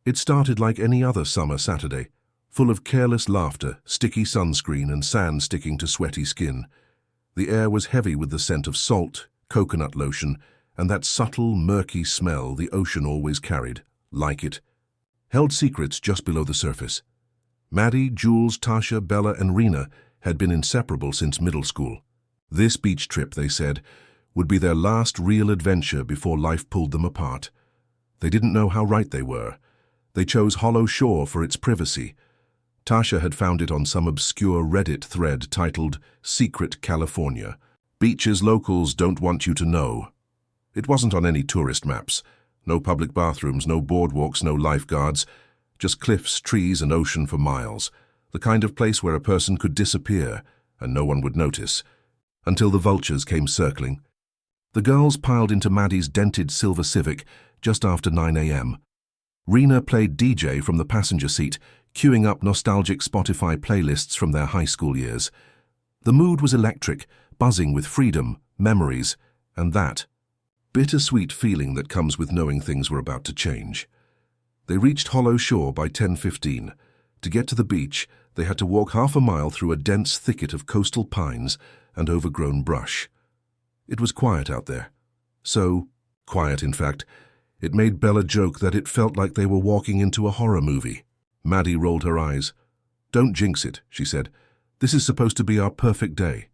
It started like any other summer Saturday, full of careless laughter, sticky sunscreen, and sand sticking to sweaty skin. The air was heavy with the scent of salt, coconut lotion, and that subtle, murky smell the ocean always carried, like it. Held secrets just below the surface. Maddie, Jules, Tasha, Bella, and Rena had been inseparable since middle school. This beach trip, they said, would be their last real adventure before life pulled them apart. They didn't know how right they were. They chose Hollow Shore for its privacy. Tasha had found it on some obscure Reddit thread titled Secret California. Beaches locals don't want you to know. It wasn't on any tourist maps. No public bathrooms, no boardwalks, no lifeguards. Just cliffs, trees, and ocean for miles. The kind of place where a person could disappear and no one would notice. Until the vultures came circling. The girls piled into Maddie's dented silver Civic just after 9 a.m. Rena played DJ from the passenger seat, queuing up nostalgic Spotify playlists from their high school years. The mood was electric, buzzing with freedom, memories, and that bittersweet feeling that comes with knowing things were about to change. They reached Hollow Shore by 10:15. To get to the beach, they had to walk half a mile through a dense thicket of coastal pines and overgrown brush. It was quiet out there. So quiet, in fact, it made Bella joke that it felt like they were walking into a horror movie. Maddie rolled her eyes. "Don't jinx it," she said. "This is supposed to be our perfect day."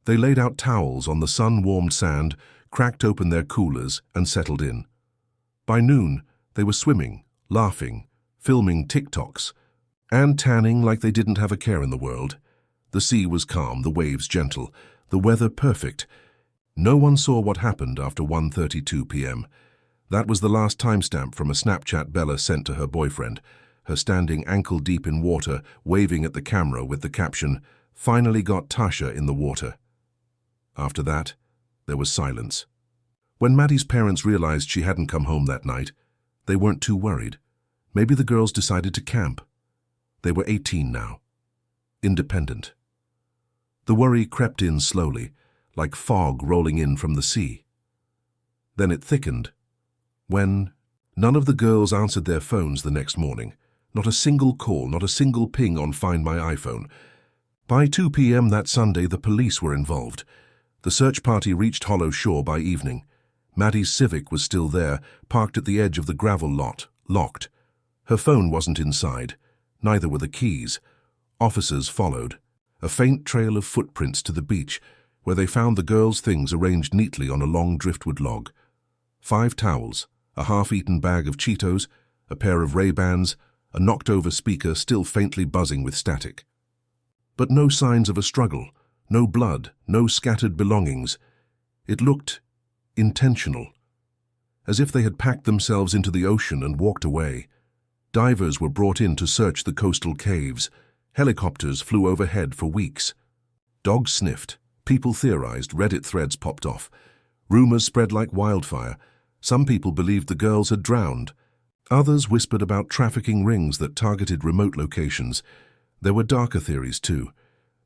They laid out towels on the sun-warmed sand, cracked open their coolers, and settled in. By noon, they were swimming, laughing, filming TikToks, and tanning like they didn't have a care in the world. The sea was calm, the waves gentle, the weather perfect. No one saw what happened after 1:32 p.m. That was the last timestamp from a Snapchat Bella sent to her boyfriend, her standing ankle-deep in water, waving at the camera with the caption, "Finally got Tasha in the water." After that, there was silence. When Maddie's parents realized she hadn't come home that night, they weren't too worried. Maybe the girls decided to camp. They were 18 now. Independent. The worry crept in slowly, like fog rolling in from the sea. Then it thickened. When none of the girls answered their phones the next morning. Not a single call, not a single ping on Find My iPhone. By 2 p.m. that Sunday, the police were involved. The search party reached Hollow Shore by evening. Maddie's Civic was still there, parked at the edge of the gravel lot, locked. Her phone wasn't inside. Neither were the keys. Officers followed. A faint trail of footprints to the beach, where they found the girls' things arranged neatly on a long driftwood log. 5 towels, a half-eaten bag of Cheetos, a pair of Ray-Bans, a knocked-over speaker still faintly buzzing with static. But no signs of a struggle, no blood, no scattered belongings. It looked intentional, as if they had packed themselves into the ocean and walked away. Divers were brought in to search the coastal caves. Helicopters flew overhead for weeks. Dogs sniffed, people theorized, Reddit threads popped off. Rumors spread like wildfire. Some people believed the girls had drowned. Others whispered about trafficking rings that targeted remote locations. There were darker theories too,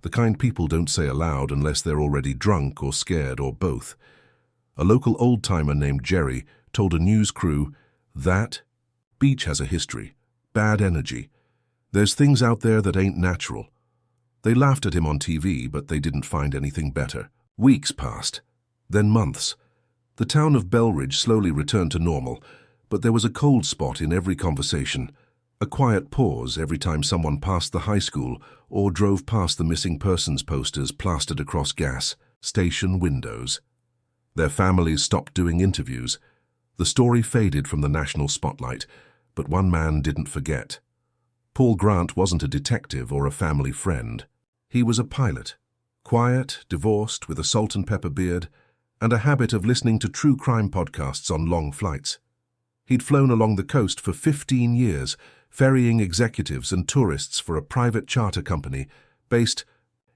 the kind people don't say aloud unless they're already drunk or scared or both. A local old-timer named Jerry told a news crew, "That beach has a history, bad energy. There's things out there that ain't natural." They laughed at him on TV, but they didn't find anything better. Weeks passed, then months. The town of Belridge slowly returned to normal, but there was a cold spot in every conversation, a quiet pause every time someone passed the high school or drove past the missing persons posters plastered across gas station windows. Their families stopped doing interviews. The story faded from the national spotlight, but one man didn't forget. Paul Grant wasn't a detective or a family friend. He was a pilot, quiet, divorced, with a salt and pepper beard, and a habit of listening to true crime podcasts on long flights. He'd flown along the coast for 15 years, ferrying executives and tourists for a private charter company based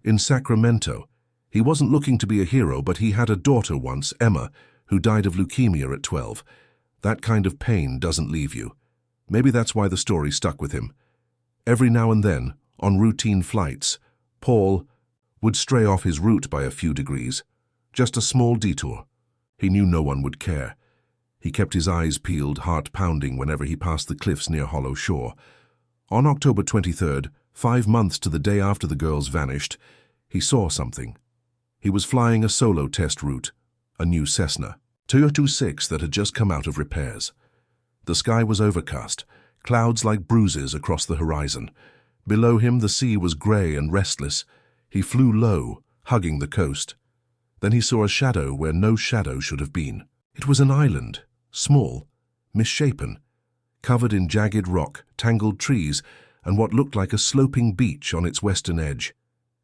in Sacramento. He wasn't looking to be a hero, but he had a daughter once, Emma, who died of leukemia at 12. That kind of pain doesn't leave you. Maybe that's why the story stuck with him. Every now and then, on routine flights, Paul would stray off his route by a few degrees. Just a small detour. He knew no one would care. He kept his eyes peeled, heart pounding whenever he passed the cliffs near Hollow Shore. On October 23rd, 5 months to the day after the girls vanished, he saw something. He was flying a solo test route, a new Cessna 226 that had just come out of repairs. The sky was overcast, clouds like bruises across the horizon. Below him the sea was grey and restless. He flew low, hugging the coast. Then he saw a shadow where no shadow should have been. It was an island, small, misshapen, covered in jagged rock, tangled trees, and what looked like a sloping beach on its western edge.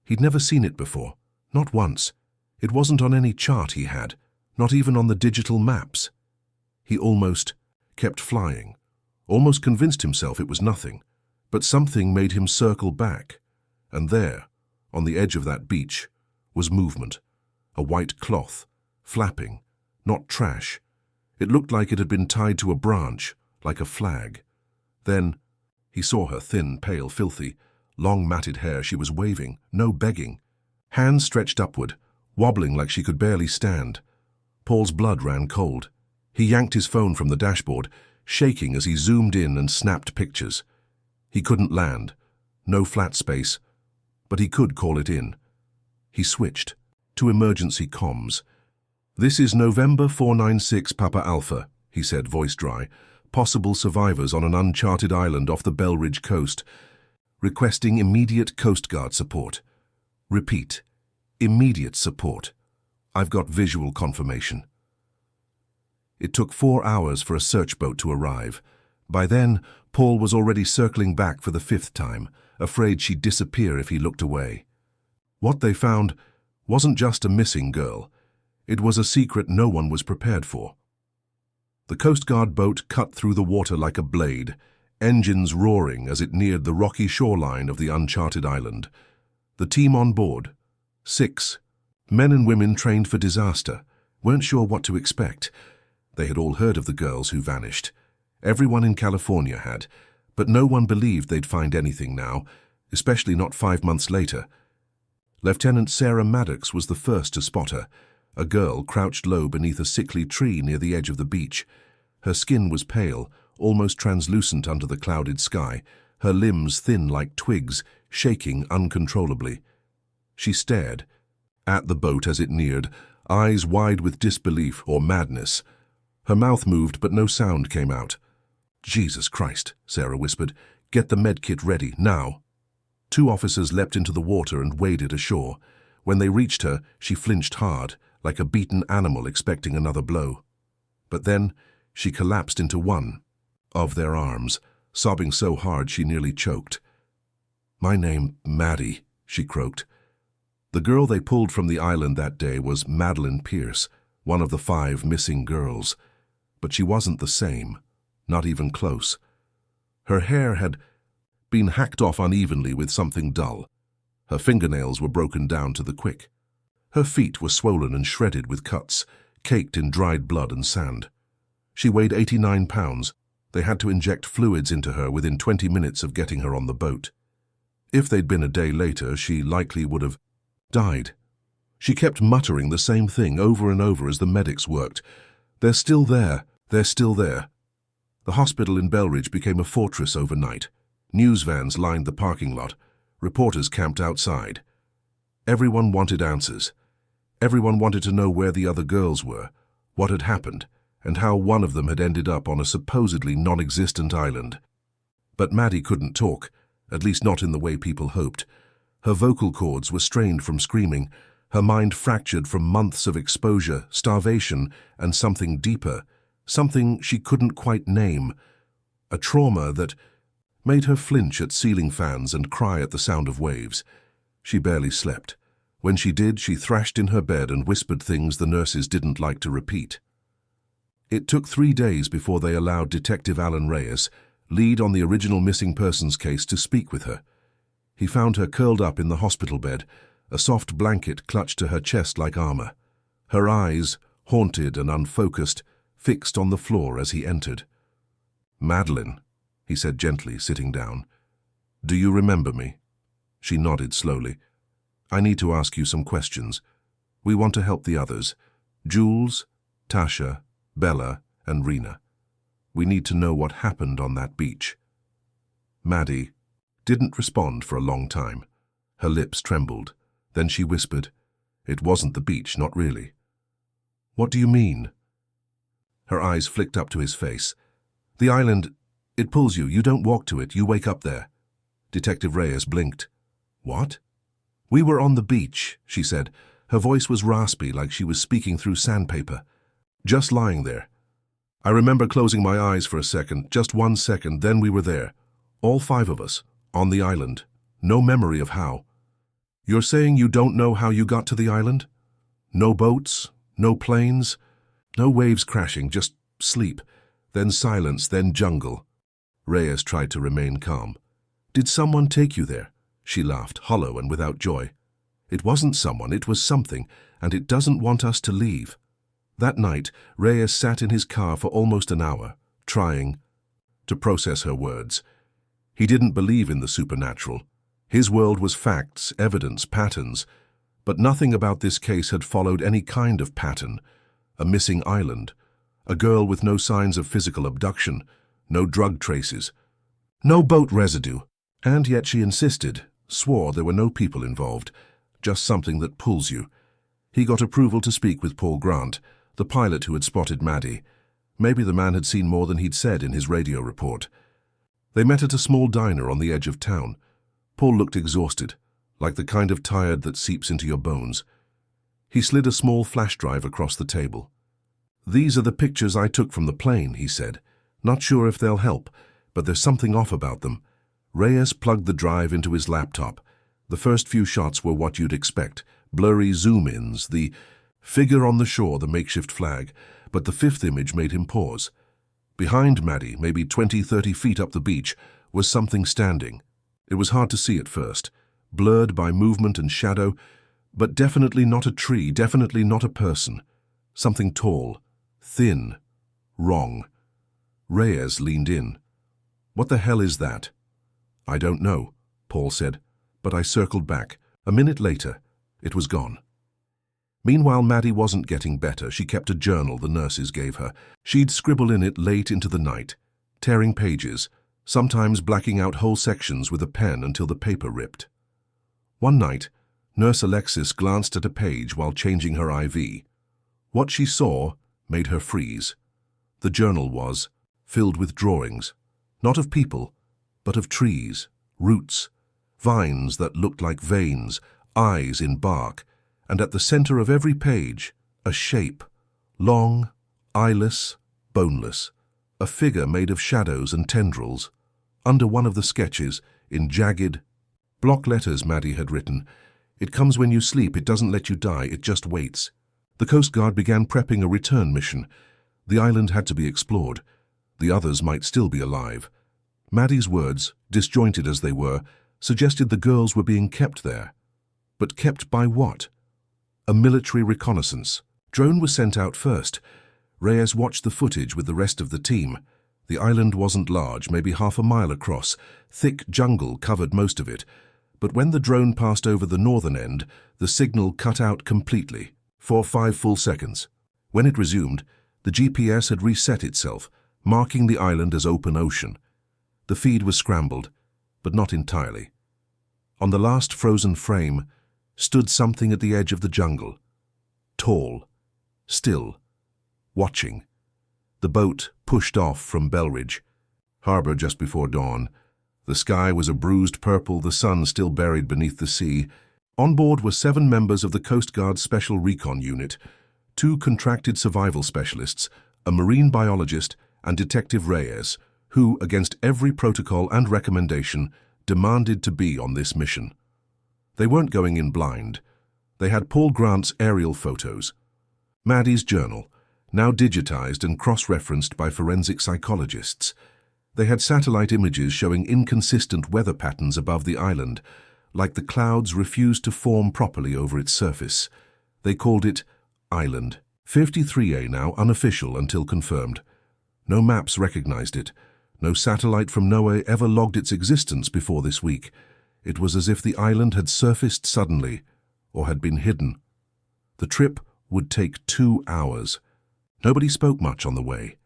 He'd never seen it before, not once. It wasn't on any chart he had, not even on the digital maps. He almost kept flying, almost convinced himself it was nothing, but something made him circle back, and there, on the edge of that beach, was movement, a white cloth, flapping, not trash. It looked like it had been tied to a branch, like a flag. Then he saw her, thin, pale, filthy, long matted hair. She was waving, no begging. Hands stretched upward, wobbling like she could barely stand. Paul's blood ran cold. He yanked his phone from the dashboard, shaking as he zoomed in and snapped pictures. He couldn't land, no flat space, but he could call it in. He switched to emergency comms. "This is November 496 Papa Alpha," he said, voice dry. "Possible survivors on an uncharted island off the Belridge coast. Requesting immediate Coast Guard support. Repeat, immediate support. I've got visual confirmation." It took 4 hours for a search boat to arrive. By then, Paul was already circling back for the 5th time, afraid she'd disappear if he looked away. What they found wasn't just a missing girl. It was a secret no one was prepared for. The Coast Guard boat cut through the water like a blade, engines roaring as it neared the rocky shoreline of the uncharted island. The team on board, 6, men and women trained for disaster, weren't sure what to expect. They had all heard of the girls who vanished. Everyone in California had, but no one believed they'd find anything now, especially not 5 months later. Lieutenant Sarah Maddox was the first to spot her, a girl crouched low beneath a sickly tree near the edge of the beach. Her skin was pale, almost translucent under the clouded sky, her limbs thin like twigs, shaking uncontrollably. She stared at the boat as it neared, eyes wide with disbelief or madness. Her mouth moved, but no sound came out. "Jesus Christ," Sarah whispered. "Get the medkit ready, now." 2 officers leapt into the water and waded ashore. When they reached her, she flinched hard, like a beaten animal expecting another blow. But then she collapsed into one of their arms, sobbing so hard she nearly choked. "My name, Maddie," she croaked. The girl they pulled from the island that day was Madeline Pierce, one of the 5 missing girls. But she wasn't the same, not even close. Her hair had been hacked off unevenly with something dull. Her fingernails were broken down to the quick. Her feet were swollen and shredded with cuts, caked in dried blood and sand. She weighed 89 pounds. They had to inject fluids into her within 20 minutes of getting her on the boat. If they'd been a day later, she likely would have died. She kept muttering the same thing over and over as the medics worked. "They're still there. They're still there." The hospital in Belridge became a fortress overnight. News vans lined the parking lot. Reporters camped outside. Everyone wanted answers. Everyone wanted to know where the other girls were, what had happened, and how one of them had ended up on a supposedly non-existent island. But Maddie couldn't talk, at least not in the way people hoped. Her vocal cords were strained from screaming, her mind fractured from months of exposure, starvation, and something deeper, something she couldn't quite name, a trauma that made her flinch at ceiling fans and cry at the sound of waves. She barely slept. When she did, she thrashed in her bed and whispered things the nurses didn't like to repeat. It took 3 days before they allowed Detective Alan Reyes, lead on the original missing persons case, to speak with her. He found her curled up in the hospital bed, a soft blanket clutched to her chest like armor. Her eyes, haunted and unfocused, fixed on the floor as he entered. "Madeline," he said gently, sitting down. "Do you remember me?" She nodded slowly. "I need to ask you some questions. We want to help the others. Jules, Tasha, Bella, and Rena. We need to know what happened on that beach. Maddie didn't respond for a long time. Her lips trembled. Then she whispered, "It wasn't the beach, not really." "What do you mean?" Her eyes flicked up to his face. "The island, it pulls you. You don't walk to it. You wake up there." Detective Reyes blinked. "What?" "We were on the beach," she said. Her voice was raspy, like she was speaking through sandpaper. "Just lying there. I remember closing my eyes for a second, just 1 second, then we were there. All 5 of us, on the island. No memory of how." "You're saying you don't know how you got to the island? No boats, no planes, no waves crashing, just sleep, then silence, then jungle." Reyes tried to remain calm. "Did someone take you there?" She laughed, hollow and without joy. "It wasn't someone, it was something, and it doesn't want us to leave." That night, Reyes sat in his car for almost an hour, trying to process her words. He didn't believe in the supernatural. His world was facts, evidence, patterns, but nothing about this case had followed any kind of pattern. A missing island, a girl with no signs of physical abduction, no drug traces, no boat residue, and yet she insisted, swore there were no people involved, just something that pulls you. He got approval to speak with Paul Grant, the pilot who had spotted Maddie. Maybe the man had seen more than he'd said in his radio report. They met at a small diner on the edge of town. Paul looked exhausted, like the kind of tired that seeps into your bones. He slid a small flash drive across the table. "These are the pictures I took from the plane," he said. "Not sure if they'll help, but there's something off about them." Reyes plugged the drive into his laptop. The first few shots were what you'd expect, blurry zoom-ins, the figure on the shore, the makeshift flag, but the 5th image made him pause. Behind Maddie, maybe 20-30 feet up the beach, was something standing. It was hard to see at first, blurred by movement and shadow, but definitely not a tree, definitely not a person. Something tall, thin, wrong. Reyes leaned in. "What the hell is that?" "I don't know," Paul said, but I circled back. A minute later, it was gone. Meanwhile, Maddie wasn't getting better. She kept a journal the nurses gave her. She'd scribble in it late into the night, tearing pages, sometimes blacking out whole sections with a pen until the paper ripped. One night, Nurse Alexis glanced at a page while changing her IV. What she saw made her freeze. The journal was filled with drawings, not of people, but of trees, roots, vines that looked like veins, eyes in bark, and at the center of every page, a shape, long, eyeless, boneless, a figure made of shadows and tendrils. Under one of the sketches, in jagged, block letters Maddie had written, "It comes when you sleep, it doesn't let you die, it just waits." The Coast Guard began prepping a return mission. The island had to be explored. The others might still be alive. Maddie's words, disjointed as they were, suggested the girls were being kept there. But kept by what? A military reconnaissance. Drone was sent out first. Reyes watched the footage with the rest of the team. The island wasn't large, maybe half a mile across. Thick jungle covered most of it. But when the drone passed over the northern end, the signal cut out completely, for 5 full seconds. When it resumed, the GPS had reset itself, marking the island as open ocean. The feed was scrambled, but not entirely. On the last frozen frame stood something at the edge of the jungle. Tall, still, watching. The boat pushed off from Belridge Harbor just before dawn. The sky was a bruised purple, the sun still buried beneath the sea. On board were 7 members of the Coast Guard's Special Recon Unit, 2 contracted survival specialists, a marine biologist, and Detective Reyes, who, against every protocol and recommendation, demanded to be on this mission. They weren't going in blind. They had Paul Grant's aerial photos, Maddie's journal, now digitized and cross-referenced by forensic psychologists. They had satellite images showing inconsistent weather patterns above the island, like the clouds refused to form properly over its surface. They called it Island 53A, now unofficial until confirmed. No maps recognized it. No satellite from NOAA ever logged its existence before this week. It was as if the island had surfaced suddenly, or had been hidden. The trip would take 2 hours. Nobody spoke much on the way.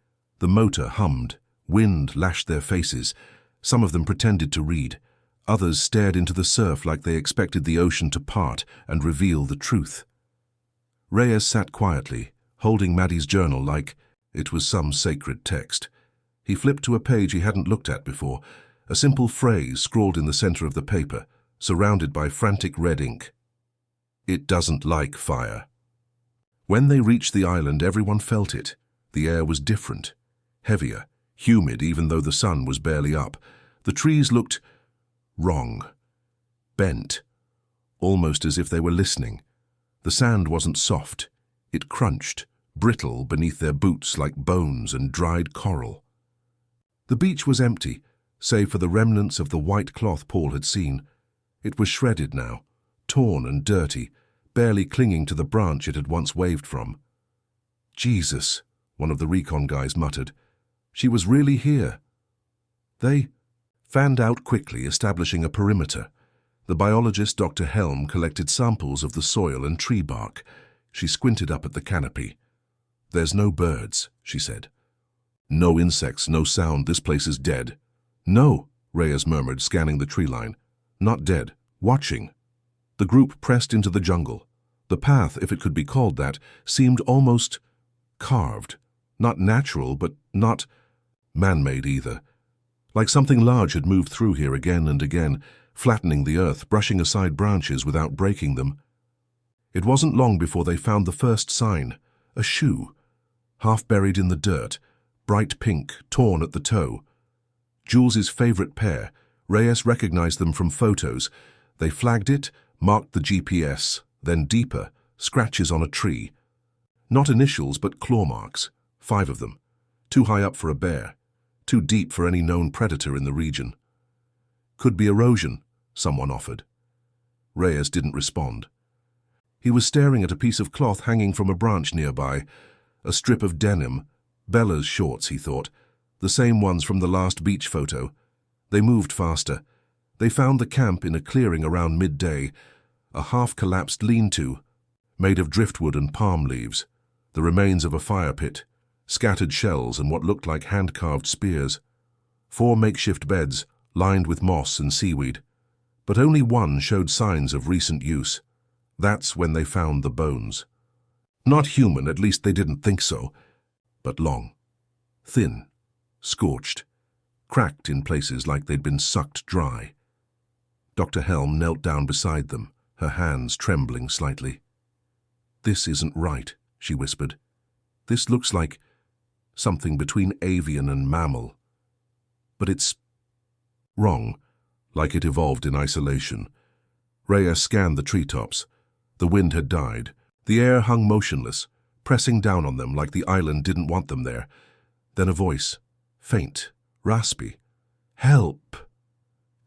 The motor hummed. Wind lashed their faces. Some of them pretended to read. Others stared into the surf like they expected the ocean to part and reveal the truth. Reyes sat quietly, holding Maddie's journal like it was some sacred text. He flipped to a page he hadn't looked at before, a simple phrase scrawled in the center of the paper, surrounded by frantic red ink. It doesn't like fire. When they reached the island, everyone felt it. The air was different, heavier, humid even though the sun was barely up. The trees looked wrong, bent, almost as if they were listening. The sand wasn't soft. It crunched, brittle beneath their boots like bones and dried coral. The beach was empty, save for the remnants of the white cloth Paul had seen. It was shredded now, torn and dirty, barely clinging to the branch it had once waved from. Jesus, one of the recon guys muttered. She was really here. They fanned out quickly, establishing a perimeter. The biologist, Dr. Helm, collected samples of the soil and tree bark. She squinted up at the canopy. There's no birds, she said. No insects, no sound. This place is dead. No, Reyes murmured, scanning the tree line. Not dead, watching. The group pressed into the jungle. The path, if it could be called that, seemed almost carved. Not natural, but not man-made either. Like something large had moved through here again and again, flattening the earth, brushing aside branches without breaking them. It wasn't long before they found the first sign, a shoe, half buried in the dirt, bright pink, torn at the toe. Jules's favorite pair. Reyes recognized them from photos. They flagged it, marked the GPS, then deeper, scratches on a tree. Not initials, but claw marks, 5 of them. Too high up for a bear, too deep for any known predator in the region. Could be erosion, someone offered. Reyes didn't respond. He was staring at a piece of cloth hanging from a branch nearby, a strip of denim, Bella's shorts, he thought, the same ones from the last beach photo. They moved faster. They found the camp in a clearing around midday, a half-collapsed lean-to, made of driftwood and palm leaves, the remains of a fire pit, scattered shells and what looked like hand-carved spears. 4 makeshift beds, lined with moss and seaweed. But only one showed signs of recent use. That's when they found the bones. Not human, at least they didn't think so, but long, thin, scorched, cracked in places like they'd been sucked dry. Dr. Helm knelt down beside them, her hands trembling slightly. This isn't right, she whispered. This looks like something between avian and mammal. But it's wrong, like it evolved in isolation. Reyes scanned the treetops. The wind had died. The air hung motionless, pressing down on them like the island didn't want them there. Then a voice, faint, raspy. Help!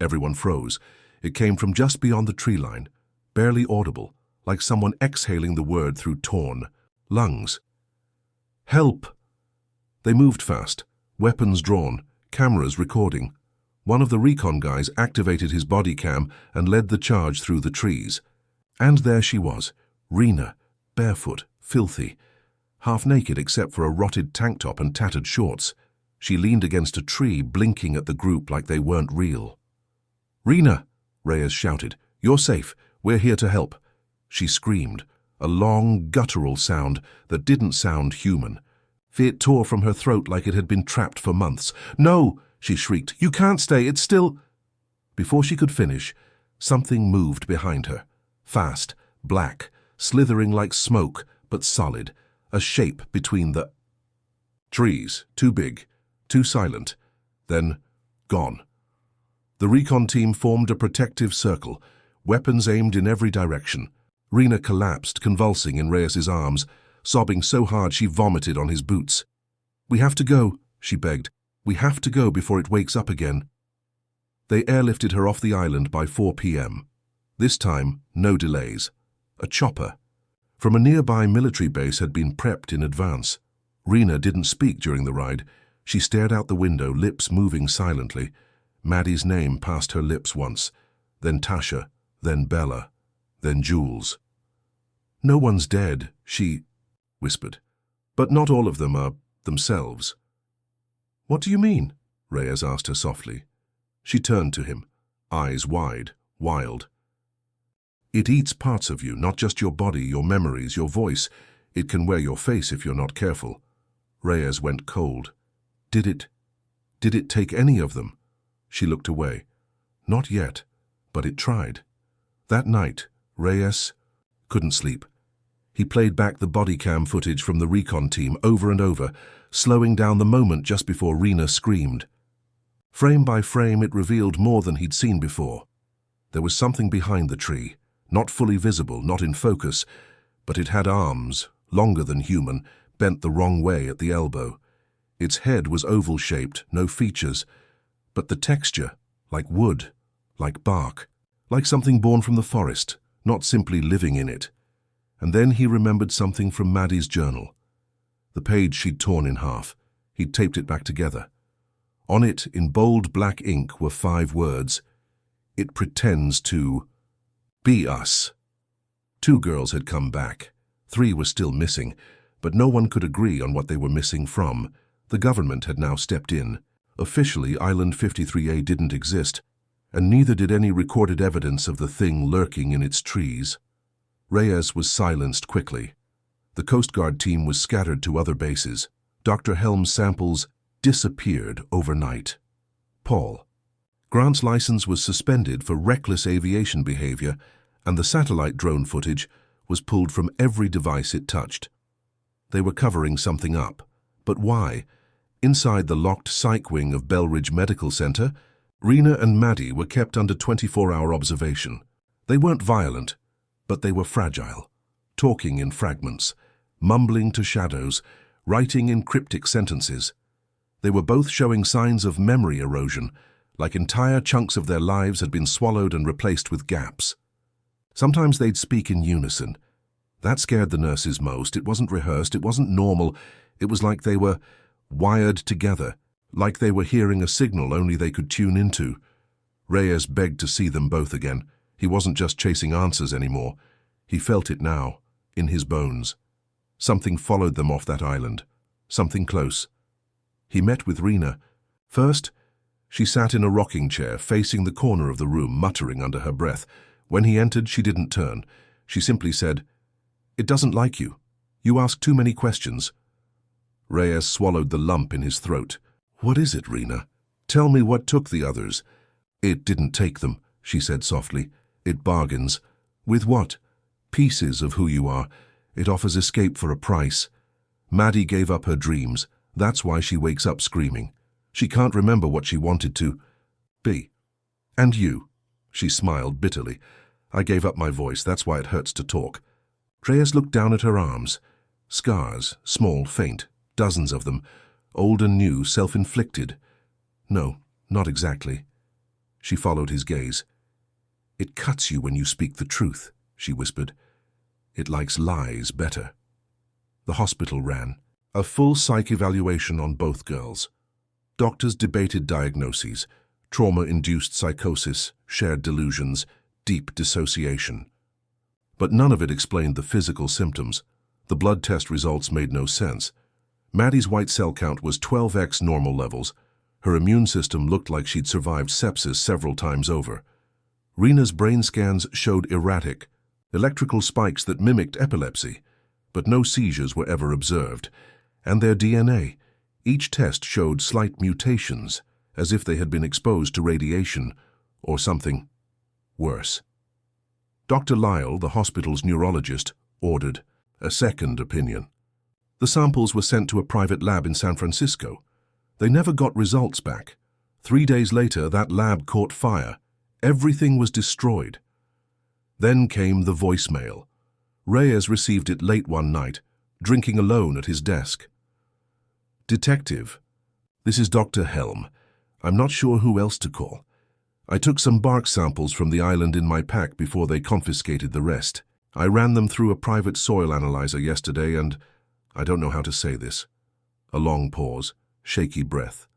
Everyone froze. It came from just beyond the tree line, barely audible, like someone exhaling the word through torn lungs. Help! They moved fast, weapons drawn, cameras recording. One of the recon guys activated his body cam and led the charge through the trees. And there she was, Rena, barefoot, filthy, half naked except for a rotted tank top and tattered shorts. She leaned against a tree, blinking at the group like they weren't real. Rena, Reyes shouted, you're safe. We're here to help. She screamed, a long, guttural sound that didn't sound human. It tore from her throat like it had been trapped for months. No, she shrieked, you can't stay, it's still... Before she could finish, something moved behind her. Fast, black, slithering like smoke, but solid, a shape between the trees, too big, too silent, then gone. The recon team formed a protective circle, weapons aimed in every direction. Rena collapsed, convulsing in Reyes's arms, sobbing so hard she vomited on his boots. We have to go, she begged. We have to go before it wakes up again. They airlifted her off the island by 4 p.m. This time, no delays. A chopper from a nearby military base had been prepped in advance. Rena didn't speak during the ride. She stared out the window, lips moving silently. Maddie's name passed her lips once, then Tasha, then Bella, then Jules. No one's dead, she whispered. But not all of them are themselves. What do you mean? Reyes asked her softly. She turned to him, eyes wide, wild. It eats parts of you, not just your body, your memories, your voice. It can wear your face if you're not careful. Reyes went cold. Did it take any of them? She looked away. Not yet, but it tried. That night, Reyes couldn't sleep. He played back the body cam footage from the recon team over and over, slowing down the moment just before Rena screamed. Frame by frame, it revealed more than he'd seen before. There was something behind the tree, not fully visible, not in focus, but it had arms, longer than human, bent the wrong way at the elbow. Its head was oval-shaped, no features, but the texture, like wood, like bark, like something born from the forest, not simply living in it. And then he remembered something from Maddie's journal. The page she'd torn in half. He'd taped it back together. On it, in bold black ink, were 5 words. It pretends to be us. 2 girls had come back. 3 were still missing, but no one could agree on what they were missing from. The government had now stepped in. Officially, Island 53A didn't exist, and neither did any recorded evidence of the thing lurking in its trees. Reyes was silenced quickly. The Coast Guard team was scattered to other bases. Dr. Helm's samples disappeared overnight. Paul. Grant's license was suspended for reckless aviation behavior, and the satellite drone footage was pulled from every device it touched. They were covering something up. But why? Inside the locked psych wing of Belridge Medical Center, Rena and Maddie were kept under 24-hour observation. They weren't violent, but they were fragile, talking in fragments, mumbling to shadows, writing in cryptic sentences. They were both showing signs of memory erosion, like entire chunks of their lives had been swallowed and replaced with gaps. Sometimes they'd speak in unison. That scared the nurses most. It wasn't rehearsed, it wasn't normal. It was like they were wired together, like they were hearing a signal only they could tune into. Reyes begged to see them both again. He wasn't just chasing answers anymore. He felt it now, in his bones. Something followed them off that island. Something close. He met with Rena. First, she sat in a rocking chair, facing the corner of the room, muttering under her breath. When he entered, she didn't turn. She simply said, "It doesn't like you. You ask too many questions." Reyes swallowed the lump in his throat. "What is it, Rena? Tell me what took the others." "It didn't take them," she said softly. "It bargains." "With what?" "Pieces of who you are. It offers escape for a price. Maddie gave up her dreams. That's why she wakes up screaming. She can't remember what she wanted to be. And you?" She smiled bitterly. "I gave up my voice. That's why it hurts to talk." Reyes looked down at her arms. Scars, small, faint, dozens of them, old and new, self-inflicted. "No, not exactly." She followed his gaze. "It cuts you when you speak the truth," she whispered. "It likes lies better." The hospital ran. A full psych evaluation on both girls. Doctors debated diagnoses: trauma-induced psychosis, shared delusions, deep dissociation. But none of it explained the physical symptoms. The blood test results made no sense. Maddie's white cell count was 12x normal levels. Her immune system looked like she'd survived sepsis several times over. Rena's brain scans showed erratic, electrical spikes that mimicked epilepsy, but no seizures were ever observed. And their DNA, each test showed slight mutations, as if they had been exposed to radiation or something worse. Dr. Lyle, the hospital's neurologist, ordered a second opinion. The samples were sent to a private lab in San Francisco. They never got results back. 3 days later, that lab caught fire. Everything was destroyed. Then came the voicemail. Reyes received it late one night, drinking alone at his desk. "Detective, this is Dr. Helm. I'm not sure who else to call. I took some bark samples from the island in my pack before they confiscated the rest. I ran them through a private soil analyzer yesterday and I don't know how to say this." A long pause, shaky breath.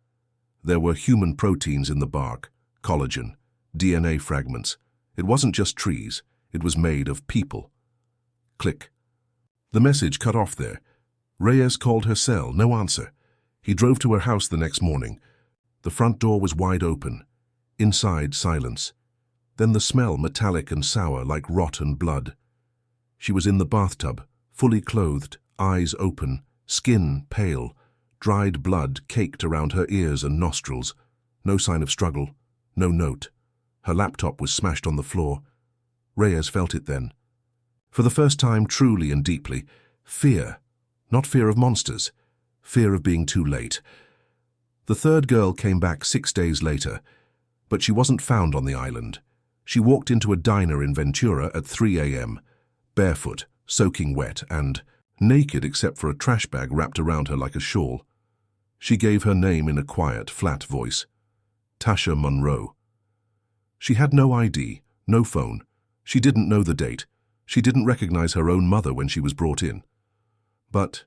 There were human proteins in the bark, collagen, DNA fragments. It wasn't just trees, it was made of people. Click. The message cut off there. Reyes called her cell, no answer. He drove to her house the next morning. The front door was wide open. Inside, silence. Then the smell, metallic and sour like rot and blood. She was in the bathtub, fully clothed, eyes open, skin pale, dried blood caked around her ears and nostrils. No sign of struggle, no note. Her laptop was smashed on the floor. Reyes felt it then. For the first time, truly and deeply, fear. Not fear of monsters, fear of being too late. The third girl came back 6 days later, but she wasn't found on the island. She walked into a diner in Ventura at 3 a.m., barefoot, soaking wet, and naked except for a trash bag wrapped around her like a shawl. She gave her name in a quiet, flat voice. Tasha Monroe. She had no ID, no phone. She didn't know the date. She didn't recognize her own mother when she was brought in. But,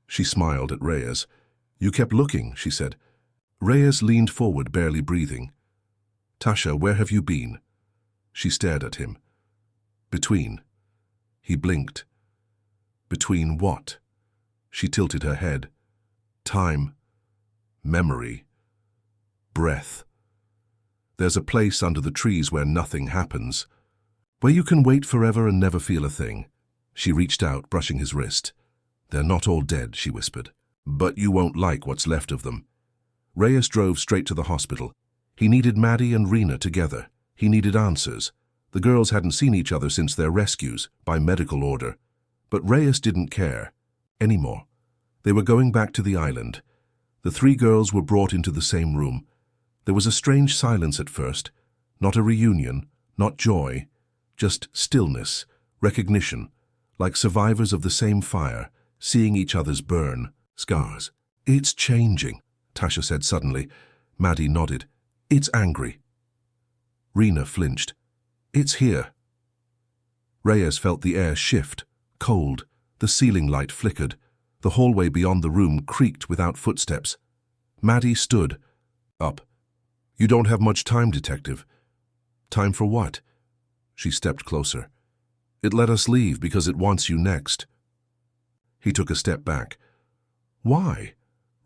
she smiled at Reyes. You kept looking, she said. Reyes leaned forward, barely breathing. Tasha, where have you been? She stared at him. Between. He blinked. Between what? She tilted her head. Time. Memory. Breath. There's a place under the trees where nothing happens. Where you can wait forever and never feel a thing. She reached out, brushing his wrist. They're not all dead, she whispered. But you won't like what's left of them. Reyes drove straight to the hospital. He needed Maddie and Rena together. He needed answers. The girls hadn't seen each other since their rescues, by medical order. But Reyes didn't care. Anymore. They were going back to the island. The 3 girls were brought into the same room. There was a strange silence at first. Not a reunion, not joy. Just stillness, recognition, like survivors of the same fire, seeing each other's burn, scars. It's changing, Tasha said suddenly. Maddie nodded. It's angry. Rena flinched. It's here. Reyes felt the air shift, cold. The ceiling light flickered. The hallway beyond the room creaked without footsteps. Maddie stood. Up. You don't have much time, Detective. Time for what? She stepped closer. It let us leave because it wants you next. He took a step back. Why?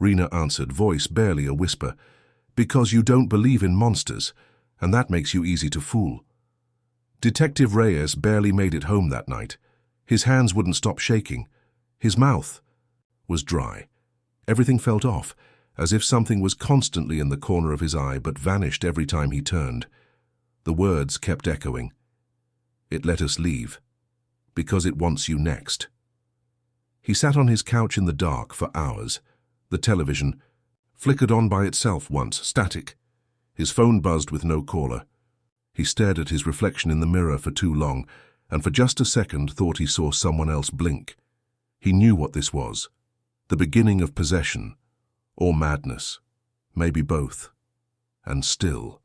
Rena answered, voice barely a whisper. Because you don't believe in monsters, and that makes you easy to fool. Detective Reyes barely made it home that night. His hands wouldn't stop shaking. His mouth was dry. Everything felt off, as if something was constantly in the corner of his eye but vanished every time he turned. The words kept echoing. It let us leave, because it wants you next. He sat on his couch in the dark for hours. The television flickered on by itself once, static. His phone buzzed with no caller. He stared at his reflection in the mirror for too long, and for just a second thought he saw someone else blink. He knew what this was. The beginning of possession, or madness, maybe both. And still,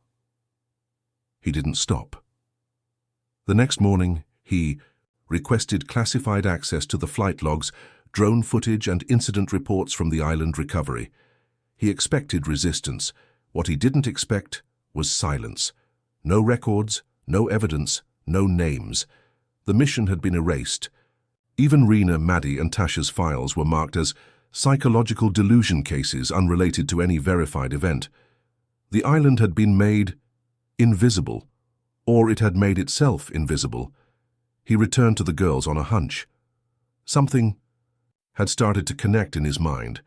he didn't stop. The next morning, he requested classified access to the flight logs, drone footage and incident reports from the island recovery. He expected resistance. What he didn't expect was silence. No records, no evidence, no names. The mission had been erased. Even Rena, Maddie and Tasha's files were marked as psychological delusion cases unrelated to any verified event. The island had been made invisible, or it had made itself invisible. He returned to the girls on a hunch. Something had started to connect in his mind,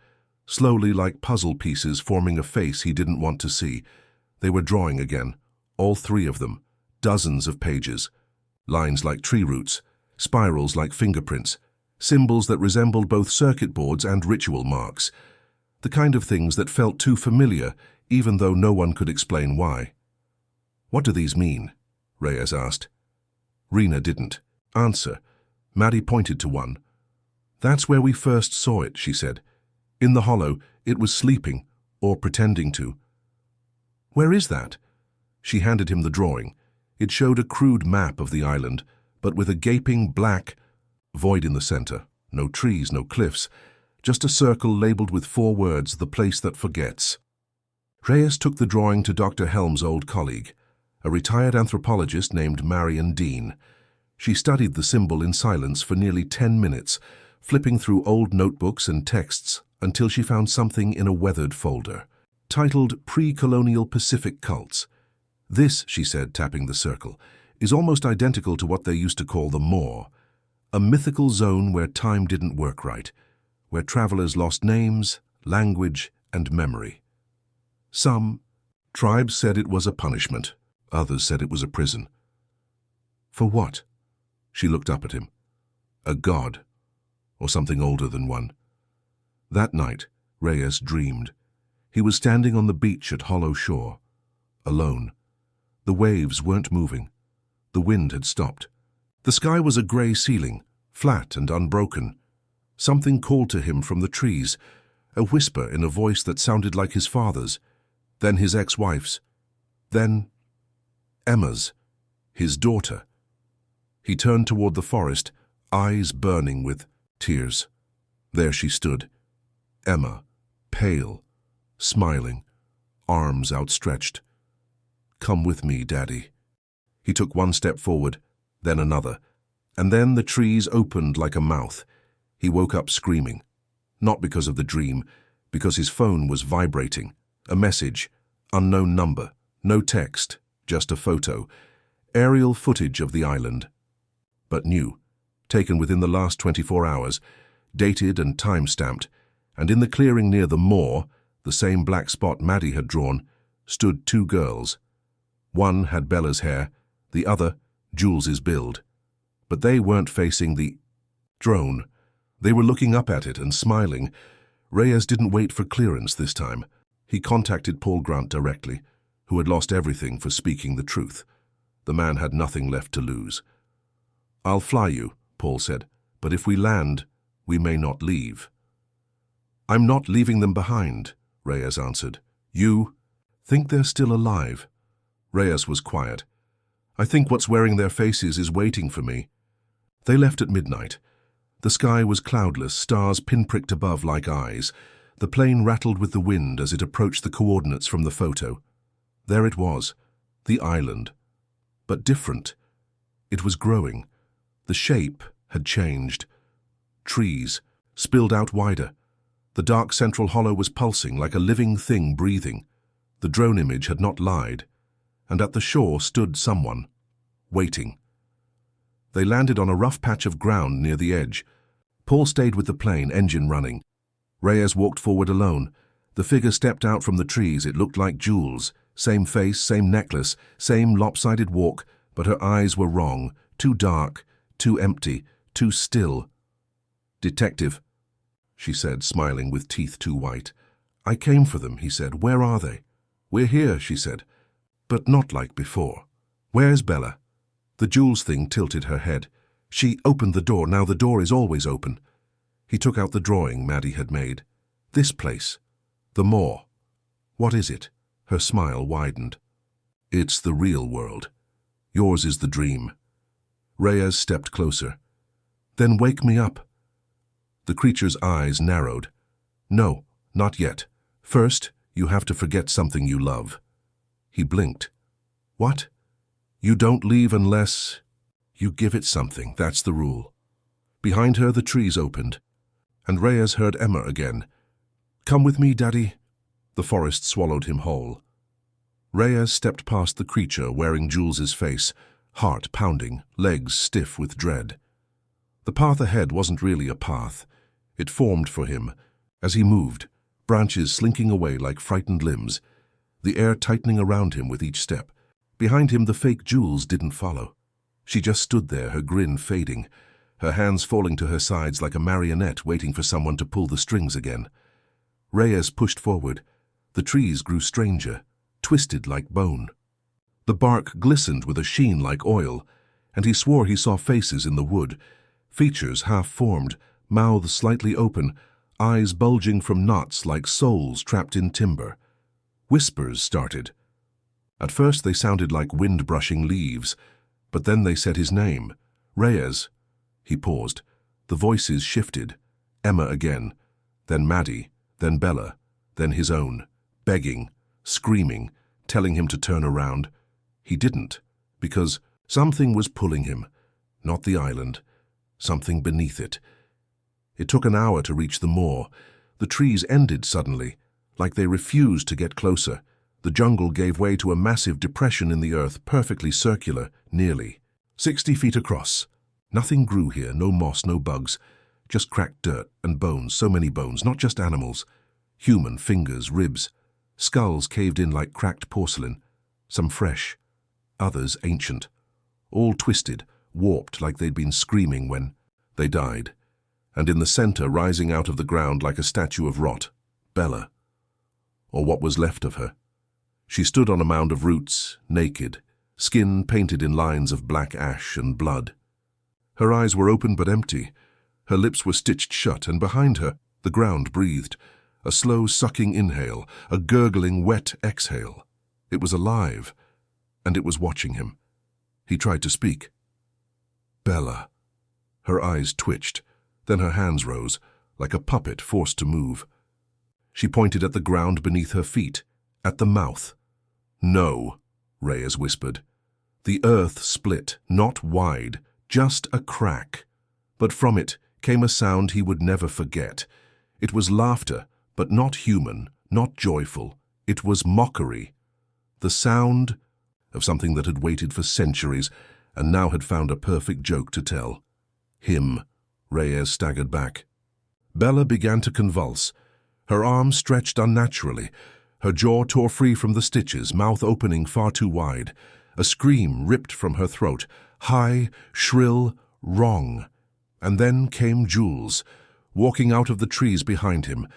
slowly like puzzle pieces forming a face he didn't want to see. They were drawing again, all 3 of them, dozens of pages, lines like tree roots, spirals like fingerprints, symbols that resembled both circuit boards and ritual marks, the kind of things that felt too familiar, even though no one could explain why. What do these mean? Reyes asked. Rena didn't answer. Maddie pointed to one. That's where we first saw it, she said. In the hollow, it was sleeping, or pretending to. Where is that? She handed him the drawing. It showed a crude map of the island, but with a gaping black void in the center. No trees, no cliffs, just a circle labeled with 4 words, the place that forgets. Reyes took the drawing to Dr. Helm's old colleague, a retired anthropologist named Marion Dean. She studied the symbol in silence for nearly 10 minutes, flipping through old notebooks and texts until she found something in a weathered folder, titled Pre-Colonial Pacific Cults. This, she said, tapping the circle, is almost identical to what they used to call the Moor, a mythical zone where time didn't work right, where travelers lost names, language, and memory. Some tribes said it was a punishment, others said it was a prison. For what? She looked up at him. A god, or something older than one. That night, Reyes dreamed. He was standing on the beach at Hollow Shore, alone. The waves weren't moving. The wind had stopped. The sky was a grey ceiling, flat and unbroken. Something called to him from the trees, a whisper in a voice that sounded like his father's, then his ex-wife's, then Emma's, his daughter. He turned toward the forest, eyes burning with tears. There she stood, Emma, pale, smiling, arms outstretched. "Come with me, Daddy." He took one step forward, then another, and then the trees opened like a mouth. He woke up screaming, not because of the dream, because his phone was vibrating. A message, unknown number, no text, just a photo, aerial footage of the island. But new, taken within the last 24 hours, dated and time-stamped, and in the clearing near the moor, the same black spot Maddie had drawn, stood two girls. One had Bella's hair, the other Jules's build. But they weren't facing the drone. They were looking up at it and smiling. Reyes didn't wait for clearance this time. He contacted Paul Grant directly, who had lost everything for speaking the truth. The man had nothing left to lose. "I'll fly you," Paul said, "but if we land, we may not leave." "I'm not leaving them behind," Reyes answered. "You think they're still alive?" Reyes was quiet. "I think what's wearing their faces is waiting for me." They left at midnight. The sky was cloudless, stars pinpricked above like eyes. The plane rattled with the wind as it approached the coordinates from the photo. There it was, the island. But different. It was growing. The shape had changed. Trees spilled out wider. The dark central hollow was pulsing like a living thing breathing. The drone image had not lied. And at the shore stood someone, waiting. They landed on a rough patch of ground near the edge. Paul stayed with the plane, engine running. Reyes walked forward alone. The figure stepped out from the trees. It looked like Jules. Same face, same necklace, same lopsided walk, but her eyes were wrong, too dark, too empty, too still. "Detective," she said, smiling with teeth too white. "I came for them," he said. "Where are they?" "We're here," she said, but not like before. "Where's Bella?" The Jules thing tilted her head. "She opened the door. Now the door is always open." He took out the drawing Maddie had made. "This place. The moor. What is it?" Her smile widened. "It's the real world. Yours is the dream." Reyes stepped closer. "Then wake me up." The creature's eyes narrowed. "No, not yet. First, you have to forget something you love." He blinked. "What?" "You don't leave unless you give it something. That's the rule." Behind her, the trees opened, and Reyes heard Emma again. "Come with me, Daddy." The forest swallowed him whole. Reyes stepped past the creature wearing Jules's face, heart pounding, legs stiff with dread. The path ahead wasn't really a path. It formed for him as he moved, branches slinking away like frightened limbs, the air tightening around him with each step. Behind him, the fake Jules didn't follow. She just stood there, her grin fading, her hands falling to her sides like a marionette waiting for someone to pull the strings again. Reyes pushed forward. The trees grew stranger, twisted like bone. The bark glistened with a sheen like oil, and he swore he saw faces in the wood, features half-formed, mouths slightly open, eyes bulging from knots like souls trapped in timber. Whispers started. At first they sounded like wind brushing leaves, but then they said his name. "Reyes." He paused. The voices shifted. Emma again, then Maddie, then Bella, then his own, begging, screaming, telling him to turn around. He didn't, because something was pulling him, not the island, something beneath it. It took an hour to reach the moor. The trees ended suddenly, like they refused to get closer. The jungle gave way to a massive depression in the earth, perfectly circular, nearly 60 feet across. Nothing grew here, no moss, no bugs, just cracked dirt and bones, so many bones, not just animals. Human fingers, ribs, skulls caved in like cracked porcelain, some fresh, others ancient, all twisted, warped like they'd been screaming when they died. And in the center, rising out of the ground like a statue of rot, Bella, or what was left of her. She stood on a mound of roots, naked, skin painted in lines of black ash and blood. Her eyes were open but empty. Her lips were stitched shut, and behind her, the ground breathed. A slow sucking inhale, a gurgling wet exhale. It was alive, and it was watching him. He tried to speak. Bella. Her eyes twitched, then her hands rose, like a puppet forced to move. She pointed at the ground beneath her feet, at the mouth. No, Reyes whispered. The earth split, not wide, just a crack. But from it came a sound he would never forget. It was laughter, but not human, not joyful. It was mockery. The sound of something that had waited for centuries and now had found a perfect joke to tell. Him. Reyes staggered back. Bella began to convulse. Her arms stretched unnaturally. Her jaw tore free from the stitches, mouth opening far too wide. A scream ripped from her throat, high, shrill, wrong. And then came Jules, walking out of the trees behind him.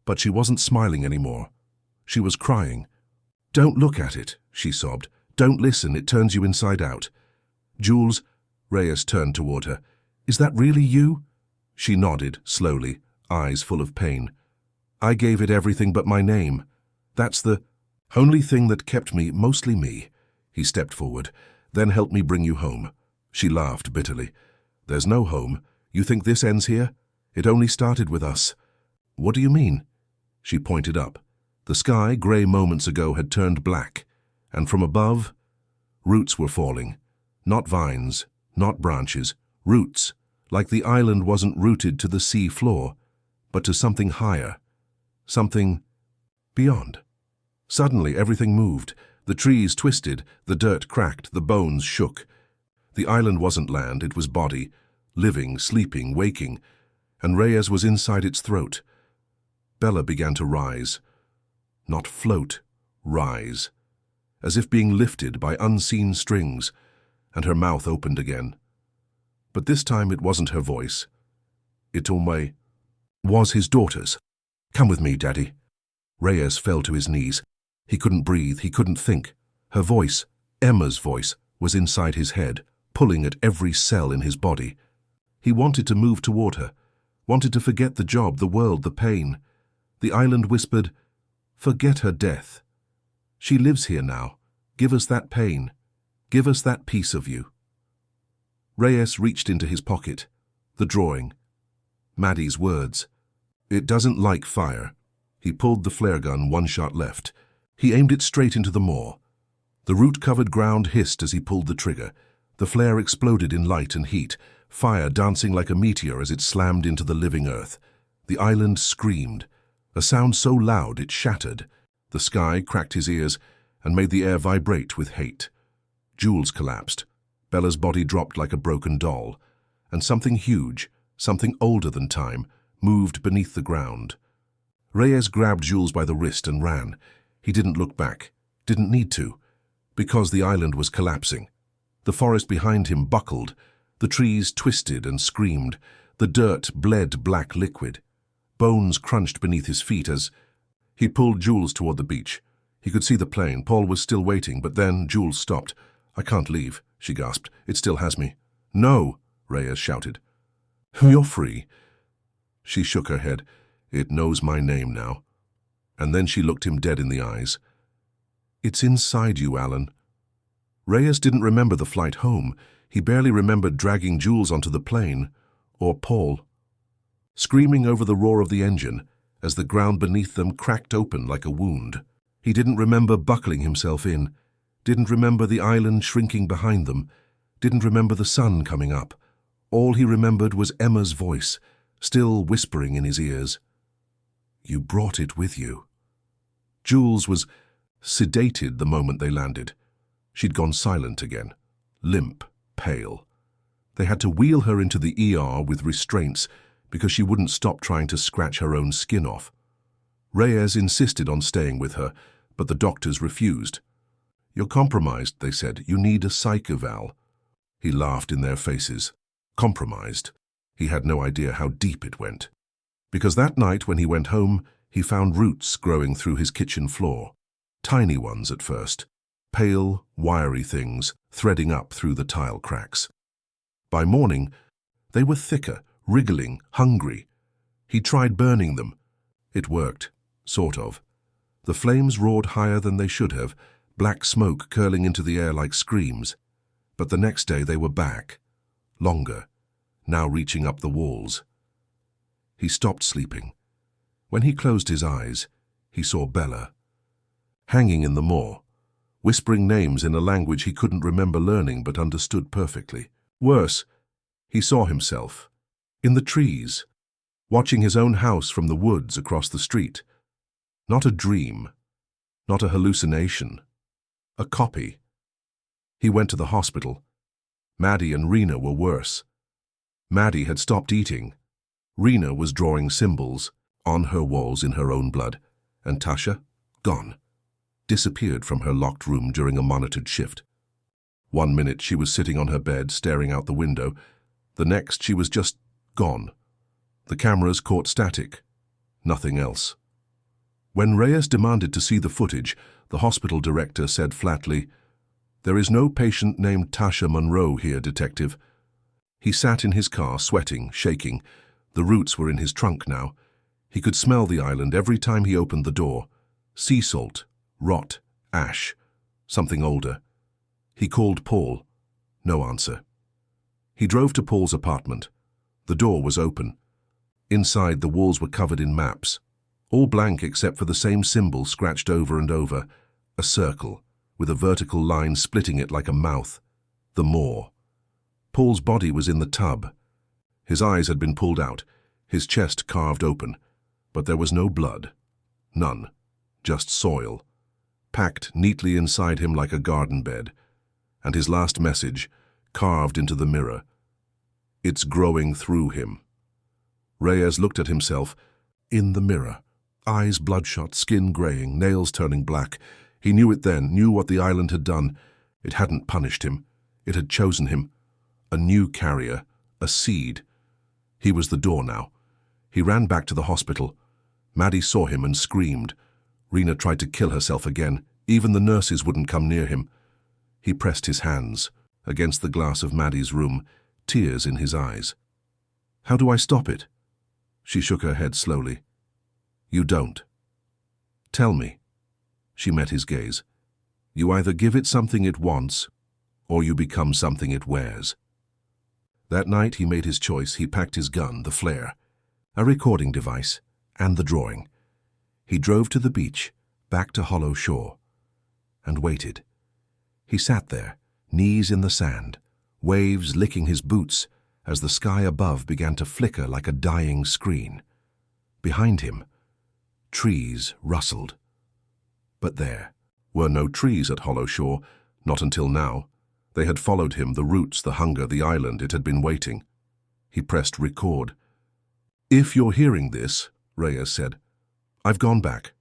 But she wasn't smiling anymore. She was crying. "Don't look at it," she sobbed. "Don't listen, it turns you inside out." "Jules," Reyes turned toward her. "Is that really you?" She nodded, slowly, eyes full of pain. "I gave it everything but my name. That's the only thing that kept me, mostly me." He stepped forward. "Then help me bring you home." She laughed bitterly. "There's no home. You think this ends here? It only started with us." "What do you mean?" She pointed up. The sky, grey moments ago, had turned black, and from above, roots were falling. Not vines, not branches, roots, like the island wasn't rooted to the sea floor, but to something higher, something beyond. Suddenly everything moved. The trees twisted, the dirt cracked, the bones shook. The island wasn't land, it was body, living, sleeping, waking, and Reyes was inside its throat. Bella began to rise. Not float, rise, as if being lifted by unseen strings, and her mouth opened again. But this time it wasn't her voice. It almost was his daughter's. "Come with me, Daddy." Reyes fell to his knees. He couldn't breathe, he couldn't think. Her voice, Emma's voice, was inside his head, pulling at every cell in his body. He wanted to move toward her, wanted to forget the job, the world, the pain. The island whispered, "Forget her death. She lives here now. Give us that pain. Give us that piece of you." Reyes reached into his pocket. The drawing. Maddie's words. "It doesn't like fire." He pulled the flare gun, one shot left. He aimed it straight into the moor. The root-covered ground hissed as he pulled the trigger. The flare exploded in light and heat, fire dancing like a meteor as it slammed into the living earth. The island screamed, a sound so loud it shattered. The sky cracked his ears and made the air vibrate with hate. Jules collapsed. Bella's body dropped like a broken doll, and something huge, something older than time, moved beneath the ground. Reyes grabbed Jules by the wrist and ran. He didn't look back, didn't need to, because the island was collapsing. The forest behind him buckled, the trees twisted and screamed, the dirt bled black liquid. Bones crunched beneath his feet as he pulled Jules toward the beach. He could see the plane. Paul was still waiting, but then Jules stopped. "I can't leave," she gasped. "It still has me." "No," Reyes shouted. "You're free." She shook her head. "It knows my name now." And then she looked him dead in the eyes. "It's inside you, Alan." Reyes didn't remember the flight home. He barely remembered dragging Jules onto the plane, or Paul. Screaming over the roar of the engine, as the ground beneath them cracked open like a wound. He didn't remember buckling himself in, didn't remember the island shrinking behind them, didn't remember the sun coming up. All he remembered was Emma's voice, still whispering in his ears. You brought it with you. Jules was sedated the moment they landed. She'd gone silent again, limp, pale. They had to wheel her into the ER with restraints because she wouldn't stop trying to scratch her own skin off. Reyes insisted on staying with her, but the doctors refused. You're compromised, they said. You need a psych eval. He laughed in their faces. Compromised. He had no idea how deep it went. Because that night when he went home, he found roots growing through his kitchen floor. Tiny ones at first. Pale, wiry things threading up through the tile cracks. By morning, they were thicker, wriggling, hungry. He tried burning them. It worked, sort of. The flames roared higher than they should have, black smoke curling into the air like screams. But the next day they were back, longer, now reaching up the walls. He stopped sleeping. When he closed his eyes, he saw Bella, hanging in the moor, whispering names in a language he couldn't remember learning but understood perfectly. Worse, he saw himself, in the trees, watching his own house from the woods across the street. Not a dream, not a hallucination, a copy. He went to the hospital. Maddie and Rena were worse. Maddie had stopped eating. Rena was drawing symbols on her walls in her own blood, and Tasha, gone, disappeared from her locked room during a monitored shift. 1 minute she was sitting on her bed staring out the window, the next she was just gone. The cameras caught static, nothing else. When Reyes demanded to see the footage, the hospital director said flatly, "There is no patient named Tasha Monroe here, detective." He sat in his car, sweating, shaking. The roots were in his trunk now. He could smell the island every time he opened the door. Sea salt, rot, ash, something older. He called Paul. No answer. He drove to Paul's apartment. The door was open. Inside, the walls were covered in maps, all blank except for the same symbol scratched over and over, a circle, with a vertical line splitting it like a mouth. The moor. Paul's body was in the tub. His eyes had been pulled out, his chest carved open, but there was no blood. None. Just soil, packed neatly inside him like a garden bed. And his last message, carved into the mirror. It's growing through him. Reyes looked at himself in the mirror, eyes bloodshot, skin graying, nails turning black. He knew it then, knew what the island had done. It hadn't punished him. It had chosen him. A new carrier, a seed. He was the door now. He ran back to the hospital. Maddie saw him and screamed. Rena tried to kill herself again. Even the nurses wouldn't come near him. He pressed his hands against the glass of Maddie's room, tears in his eyes. "How do I stop it?" She shook her head slowly. "You don't. Tell me." She met his gaze. "You either give it something it wants, or you become something it wears." That night he made his choice. He packed his gun, the flare, a recording device, and the drawing. He drove to the beach, back to Hollow Shore, and waited. He sat there, knees in the sand, waves licking his boots as the sky above began to flicker like a dying screen. Behind him, trees rustled. But there were no trees at Hollow Shore, not until now. They had followed him, the roots, the hunger, the island. It had been waiting. He pressed record. "If you're hearing this," Reyes said, "I've gone back.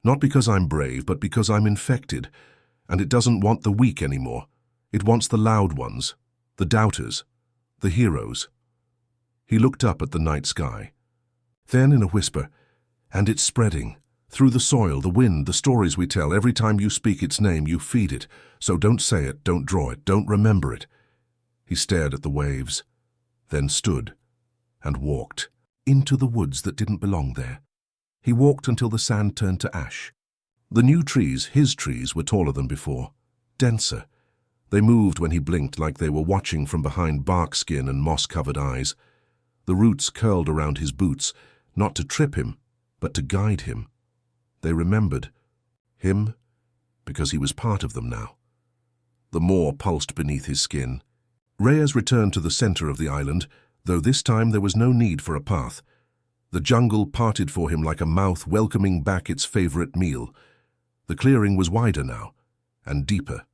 Not because I'm brave, but because I'm infected. And it doesn't want the weak anymore. It wants the loud ones, the doubters, the heroes." He looked up at the night sky. Then in a whisper, "And it's spreading. Through the soil, the wind, the stories we tell. Every time you speak its name, you feed it. So don't say it, don't draw it, don't remember it." He stared at the waves, then stood and walked into the woods that didn't belong there. He walked until the sand turned to ash. The new trees, his trees, were taller than before, denser. They moved when he blinked like they were watching from behind bark skin and moss-covered eyes. The roots curled around his boots, not to trip him, but to guide him. They remembered him because he was part of them now. The moor pulsed beneath his skin. Reyes returned to the center of the island, though this time there was no need for a path. The jungle parted for him like a mouth welcoming back its favorite meal. The clearing was wider now, and deeper,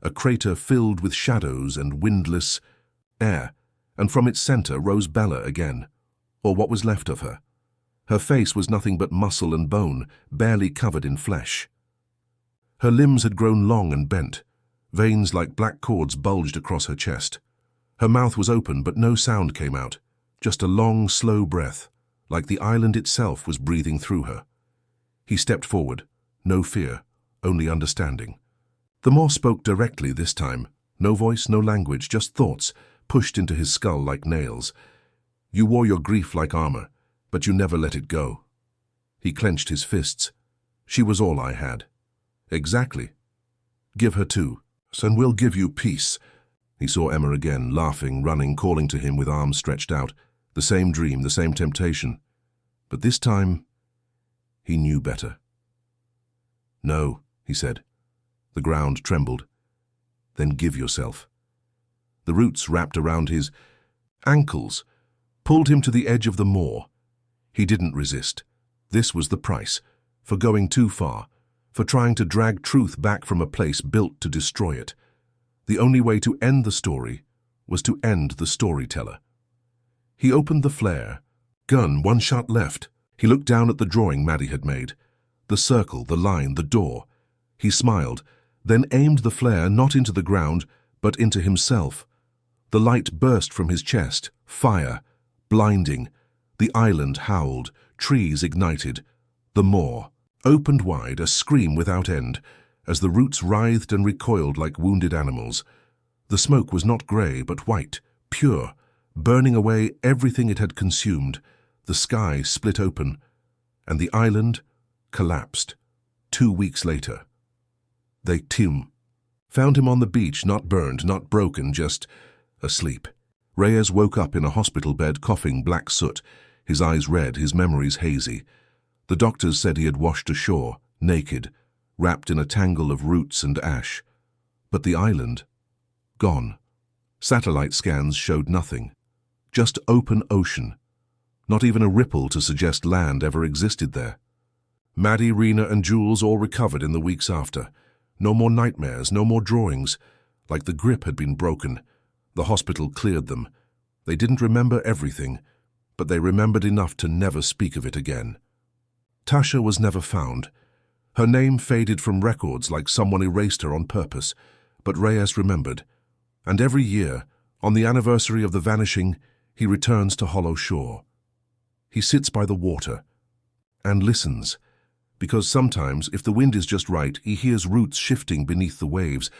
a crater filled with shadows and windless air, and from its center rose Bella again, or what was left of her. Her face was nothing but muscle and bone, barely covered in flesh. Her limbs had grown long and bent. Veins like black cords bulged across her chest. Her mouth was open, but no sound came out, just a long, slow breath, like the island itself was breathing through her. He stepped forward, no fear, only understanding. The Moor spoke directly this time, no voice, no language, just thoughts, pushed into his skull like nails. You wore your grief like armor, but you never let it go. He clenched his fists. She was all I had. Exactly. Give her too, and we'll give you peace. He saw Emma again, laughing, running, calling to him with arms stretched out. The same dream, the same temptation. But this time, he knew better. No, he said. The ground trembled. Then give yourself. The roots wrapped around his ankles, pulled him to the edge of the moor. He didn't resist. This was the price, for going too far, for trying to drag truth back from a place built to destroy it. The only way to end the story was to end the storyteller. He opened the flare. Gun, one shot left. He looked down at the drawing Maddie had made. The circle, the line, the door. He smiled, then aimed the flare not into the ground, but into himself. The light burst from his chest, fire, blinding. The island howled, trees ignited. The moor opened wide, a scream without end, as the roots writhed and recoiled like wounded animals. The smoke was not grey, but white, pure, burning away everything it had consumed. The sky split open, and the island collapsed. 2 weeks later. They found him on the beach, not burned, not broken, just asleep. Reyes woke up in a hospital bed, coughing black soot, his eyes red, his memories hazy. The doctors said he had washed ashore, naked, wrapped in a tangle of roots and ash. But the island, gone. Satellite scans showed nothing. Just open ocean. Not even a ripple to suggest land ever existed there. Maddie, Rena, and Jules all recovered in the weeks after. No more nightmares, no more drawings. Like the grip had been broken. The hospital cleared them. They didn't remember everything, but they remembered enough to never speak of it again. Tasha was never found. Her name faded from records like someone erased her on purpose, but Reyes remembered. And every year, on the anniversary of the vanishing, he returns to Hollow Shore. He sits by the water and listens, because sometimes, if the wind is just right, he hears roots shifting beneath the waves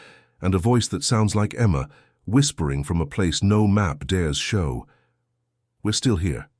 and a voice that sounds like Emma, whispering from a place no map dares show. We're still here.